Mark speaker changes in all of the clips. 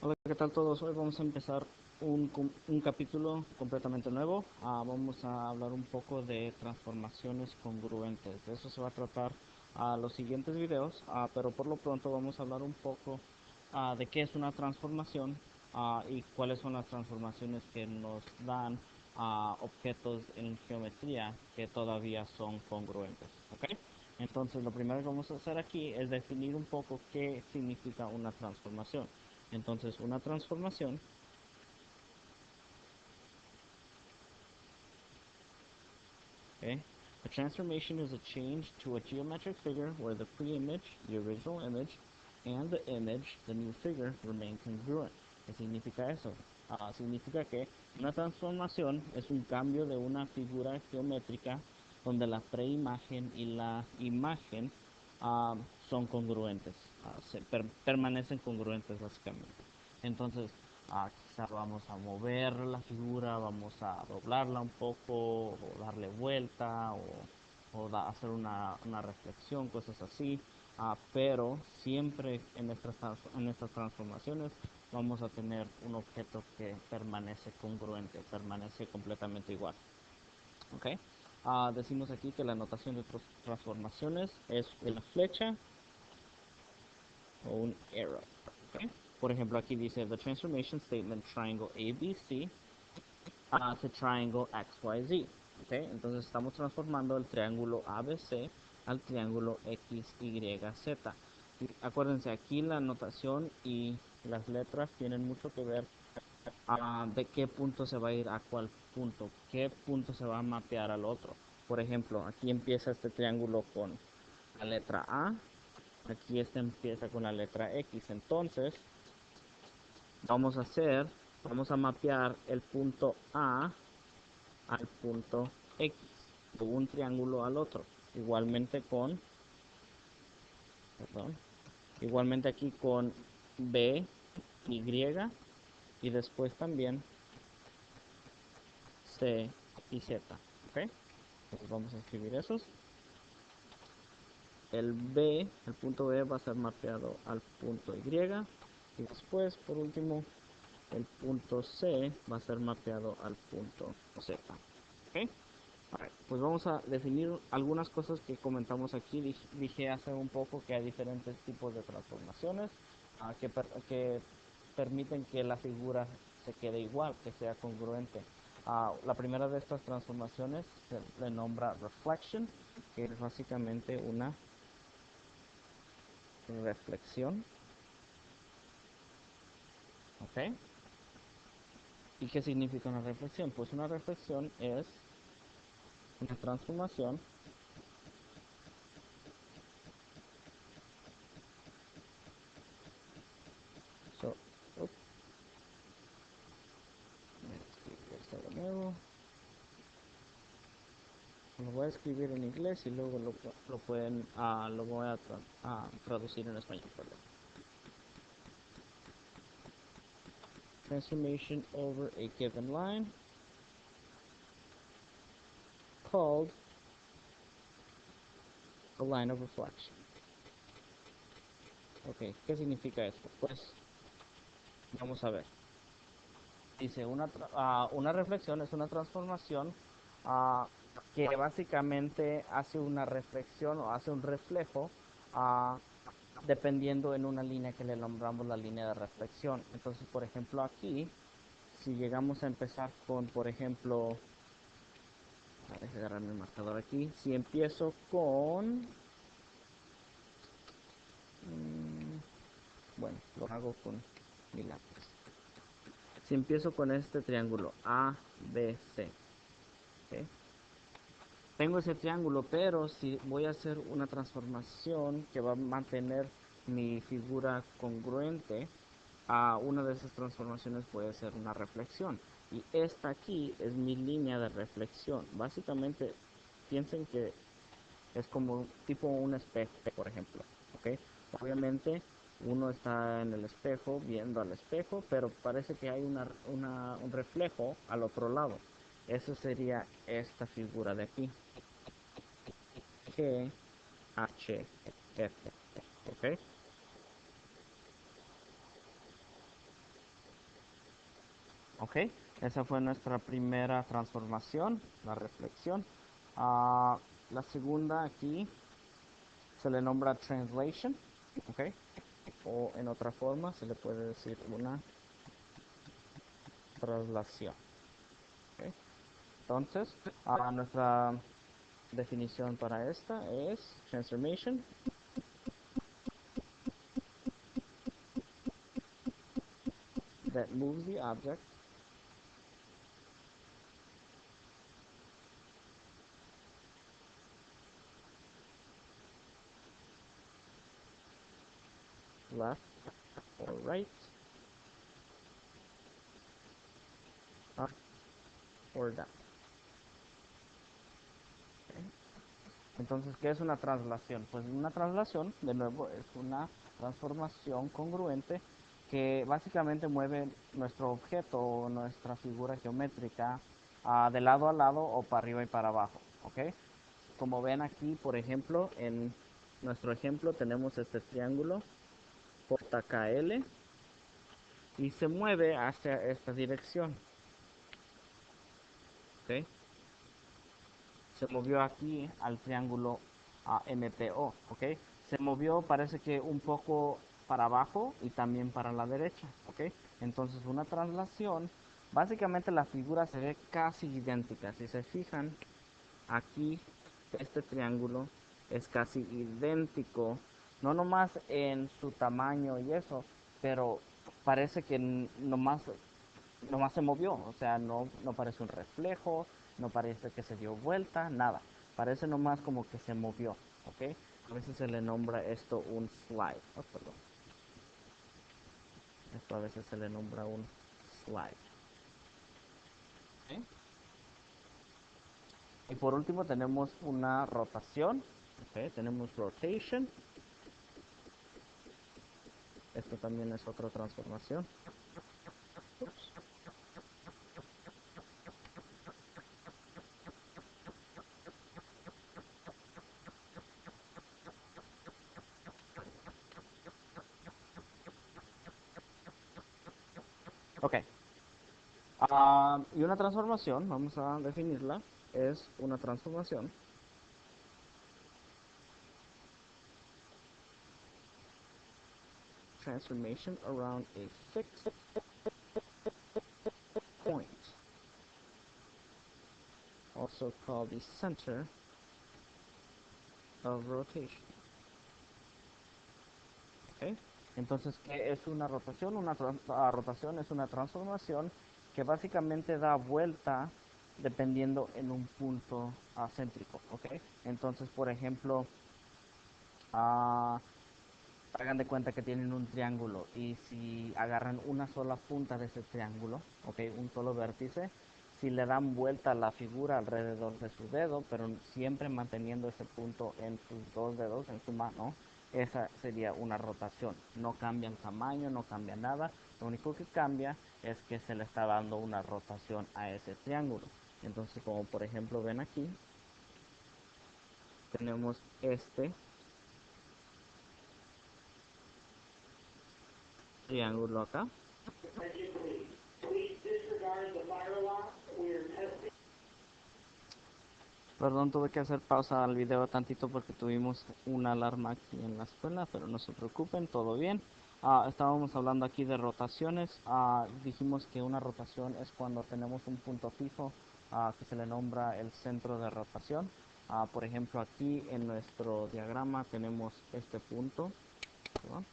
Speaker 1: Hola, ¿qué tal todos? Hoy vamos a empezar un capítulo completamente nuevo. Vamos a hablar un poco de transformaciones congruentes. De eso se va a tratar los siguientes videos, pero por lo pronto vamos a hablar un poco de qué es una transformación y cuáles son las transformaciones que nos dan objetos en geometría que todavía son congruentes. ¿Ok? Entonces, lo primero que vamos a hacer aquí es definir un poco qué significa una transformación. Entonces, una transformación, okay? A transformation is a change to a geometric figure where the pre-image, the original image, and the image, the new figure, remain congruent. ¿Qué significa eso? Significa que una transformación es un cambio de una figura geométrica donde la preimagen y la imagen uh, son congruentes, permanecen congruentes básicamente. Entonces, quizá vamos a mover la figura, vamos a doblarla un poco, o darle vuelta, hacer una reflexión, cosas así. Pero siempre en estas transformaciones vamos a tener un objeto que permanece congruente, permanece completamente igual. ¿Ok? Decimos aquí que la notación de transformaciones es una flecha o un arrow. ¿Ok? Por ejemplo, aquí dice the transformation statement triangle ABC to triangle XYZ. ¿Okay? Entonces estamos transformando el triángulo ABC al triángulo XYZ. Y acuérdense, aquí la notación y las letras tienen mucho que ver de qué punto se va a ir a cuál punto, qué punto se va a mapear al otro. Por ejemplo, aquí empieza este triángulo con la letra A, aquí este empieza con la letra X. Entonces, vamos a hacer, vamos a mapear el punto A al punto X, de un triángulo al otro. Igualmente con, perdón, igualmente aquí con B, Y y después también C y Z. ¿Ok? Entonces vamos a escribir esos. El punto B va a ser mapeado al punto Y y después, por último, el punto C va a ser mapeado al punto Z. ¿Ok? Pues vamos a definir algunas cosas que comentamos aquí. Dije hace un poco que hay diferentes tipos de transformaciones que permiten que la figura se quede igual, que sea congruente. La primera de estas transformaciones se le nombra reflection, que es básicamente una reflexión. ¿Ok? ¿Y qué significa una reflexión? Pues una reflexión es una transformación. So, oops, de nuevo. Lo voy a escribir en inglés y luego lo voy a traducir en español. Perdón. Transformation over a given line called a line of reflection. Ok, ¿qué significa esto? Pues vamos a ver. Dice, una reflexión es una transformación uh, que básicamente hace una reflexión o hace un reflejo uh, dependiendo en una línea que le nombramos la línea de reflexión. Entonces, por ejemplo, aquí, si llegamos a empezar con, por ejemplo, déjame agarrar mi marcador aquí, si empiezo con, bueno, lo hago con mi lápiz. Si empiezo con este triángulo A, B, C, ¿okay? Tengo ese triángulo, pero si voy a hacer una transformación que va a mantener mi figura congruente, una de esas transformaciones puede ser una reflexión. Y esta aquí es mi línea de reflexión. Básicamente, piensen que es como tipo un espejo, por ejemplo. ¿Ok? Obviamente, uno está en el espejo, viendo al espejo, pero parece que hay un reflejo al otro lado. Eso sería esta figura de aquí. G, H, F. ¿Ok? ¿Ok? Esa fue nuestra primera transformación, la reflexión. La segunda aquí se le nombra translation, ¿ok? O en otra forma se le puede decir una traslación. ¿Ok? Entonces, nuestra definición para esta es transformation that moves the object left or right, up or down. ¿Ok? Entonces, ¿qué es una traslación? Pues una traslación, de nuevo, es una transformación congruente que básicamente mueve nuestro objeto o nuestra figura geométrica de lado a lado o para arriba y para abajo, ¿ok? Como ven aquí, por ejemplo, en nuestro ejemplo tenemos este triángulo JKL y se mueve hacia esta dirección, ¿ok? Se movió aquí al triángulo MPO, ¿ok? Se movió, parece que un poco para abajo y también para la derecha, ¿ok? Entonces una traslación, básicamente la figura se ve casi idéntica. Si se fijan, aquí este triángulo es casi idéntico, no nomás en su tamaño y eso, pero parece que nomás se movió, o sea, no parece un reflejo, no parece que se dio vuelta, nada. Parece nomás como que se movió, ¿ok? A veces se le nombra esto un slide. Oh, perdón. Esto a veces se le nombra un slide. ¿Ok? Y por último tenemos una rotación. ¿Ok? Tenemos rotation. Esto también es otra transformación. Ok. Y una transformación, vamos a definirla, es una transformación transformation around a fixed point, also called the center of rotation. ¿Okay? Entonces, ¿qué es una rotación? Una rotación es una transformación que básicamente da vuelta dependiendo en un punto céntrico. ¿Okay? Entonces, por ejemplo, uh, hagan de cuenta que tienen un triángulo y si agarran una sola punta de ese triángulo, ¿okay? Un solo vértice, si le dan vuelta a la figura alrededor de su dedo, pero siempre manteniendo ese punto en sus dos dedos, en su mano, esa sería una rotación. No cambia el tamaño, no cambia nada, lo único que cambia es que se le está dando una rotación a ese triángulo. Entonces, como por ejemplo ven aquí, tenemos este triángulo acá. Perdón, tuve que hacer pausa al video tantito porque tuvimos una alarma aquí en la escuela, pero no se preocupen, todo bien. Estábamos hablando aquí de rotaciones. Dijimos que una rotación es cuando tenemos un punto fijo que se le nombra el centro de rotación. Por ejemplo, aquí en nuestro diagrama tenemos este punto. ¿No?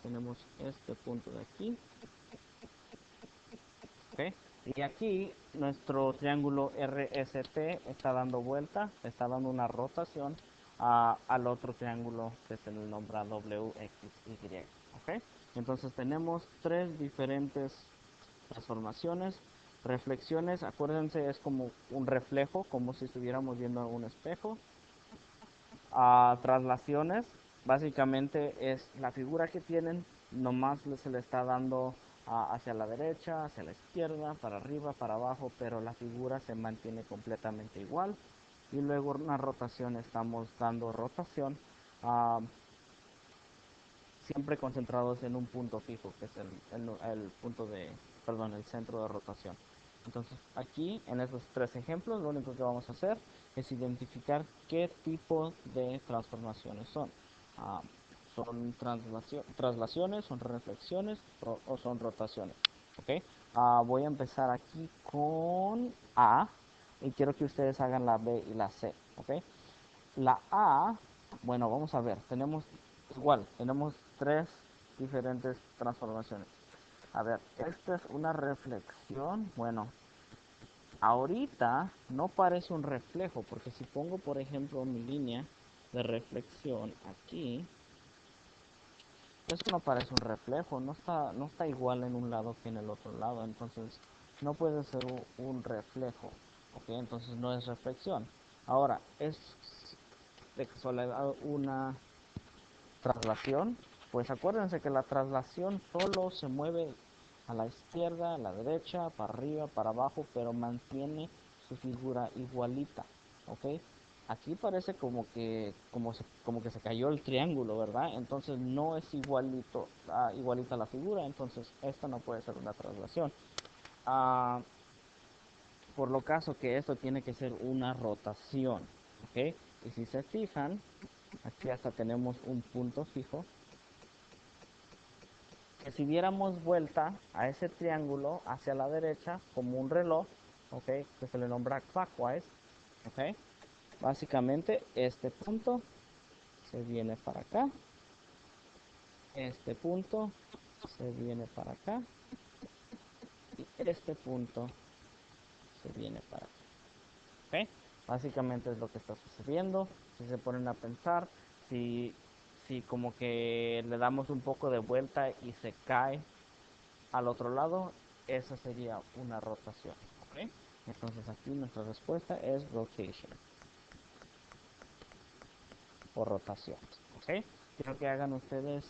Speaker 1: Tenemos este punto de aquí. ¿Ok? Y aquí nuestro triángulo RST está dando vuelta, está dando una rotación al otro triángulo que se le nombra WXY. ¿Ok? Entonces tenemos tres diferentes transformaciones. Reflexiones, acuérdense, es como un reflejo, como si estuviéramos viendo un espejo. Traslaciones, básicamente es la figura que tienen, nomás se le está dando hacia la derecha, hacia la izquierda, para arriba, para abajo, pero la figura se mantiene completamente igual. Y luego una rotación, estamos dando rotación siempre concentrados en un punto fijo, que es el punto de, perdón, el centro de rotación. Entonces, aquí en estos tres ejemplos, lo único que vamos a hacer es identificar qué tipo de transformaciones son. Ah, ¿Son traslaciones, son reflexiones o son rotaciones? ¿Ok? Voy a empezar aquí con A y quiero que ustedes hagan la B y la C. ¿Ok? La A, bueno, vamos a ver, tenemos tres diferentes transformaciones. A ver, esta es una reflexión. Bueno, ahorita no parece un reflejo, porque si pongo, por ejemplo, mi línea de reflexión aquí, esto no parece un reflejo, no está igual en un lado que en el otro lado, entonces no puede ser un reflejo, ¿ok? Entonces no es reflexión. Ahora, es de casualidad una traslación, pues acuérdense que la traslación solo se mueve a la izquierda, a la derecha, para arriba, para abajo, pero mantiene su figura igualita, ¿ok? Aquí parece como que se cayó el triángulo, ¿verdad? Entonces no es igualita la figura, entonces esta no puede ser una traslación. Ah, por lo caso que esto tiene que ser una rotación, ¿ok? Y si se fijan, aquí hasta tenemos un punto fijo, que si diéramos vuelta a ese triángulo hacia la derecha como un reloj, ¿ok? Que se le nombra clockwise, ¿ok? Básicamente este punto se viene para acá, este punto se viene para acá y este punto se viene para acá, ¿ok? Básicamente es lo que está sucediendo. Si se ponen a pensar, si, si como que le damos un poco de vuelta y se cae al otro lado, esa sería una rotación, ¿ok? Entonces aquí nuestra respuesta es rotation o rotación, ¿ok? Quiero que hagan ustedes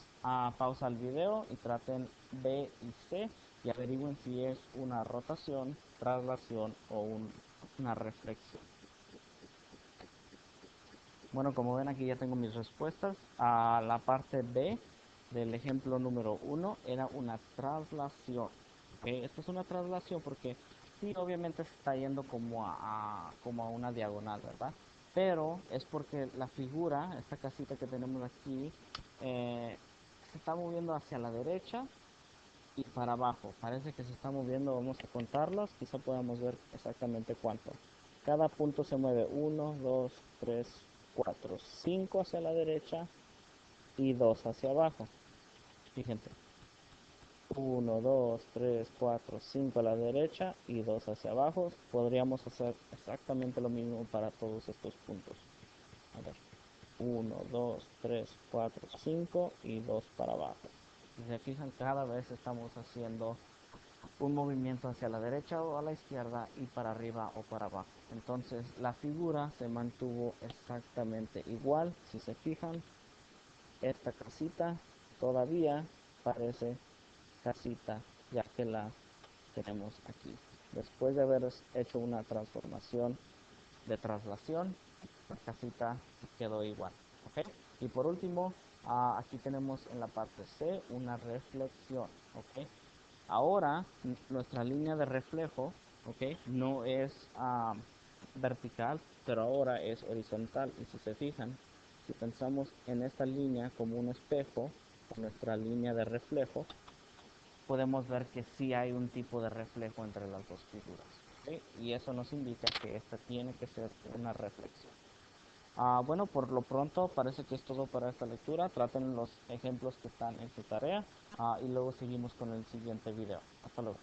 Speaker 1: pausa al video y traten B y C y averigüen si es una rotación, traslación o una reflexión. Bueno, como ven aquí ya tengo mis respuestas. A la parte B del ejemplo número 1 era una traslación. ¿Okay? Esto es una traslación porque sí, obviamente se está yendo como a una diagonal, ¿verdad? Pero es porque la figura, esta casita que tenemos aquí, se está moviendo hacia la derecha y para abajo. Parece que se está moviendo, vamos a contarlas, quizá podamos ver exactamente cuánto. Cada punto se mueve 1, 2, 3, 4, 5 hacia la derecha y 2 hacia abajo. Fíjense. 1, 2, 3, 4, 5 a la derecha y 2 hacia abajo. Podríamos hacer exactamente lo mismo para todos estos puntos. A ver. 1, 2, 3, 4, 5 y 2 para abajo. Si se fijan, cada vez estamos haciendo un movimiento hacia la derecha o a la izquierda y para arriba o para abajo. Entonces la figura se mantuvo exactamente igual. Si se fijan, esta casita todavía parece casita, ya que la tenemos aquí. Después de haber hecho una transformación de traslación, la casita quedó igual. ¿Okay? Y por último, aquí tenemos en la parte C una reflexión. ¿Okay? Ahora nuestra línea de reflejo, ¿ok? No es vertical, pero ahora es horizontal. Y si se fijan, si pensamos en esta línea como un espejo, nuestra línea de reflejo, podemos ver que sí hay un tipo de reflejo entre las dos figuras. ¿Okay? Y eso nos indica que esta tiene que ser una reflexión. Bueno, por lo pronto parece que es todo para esta lectura. Traten los ejemplos que están en su tarea y luego seguimos con el siguiente video. Hasta luego.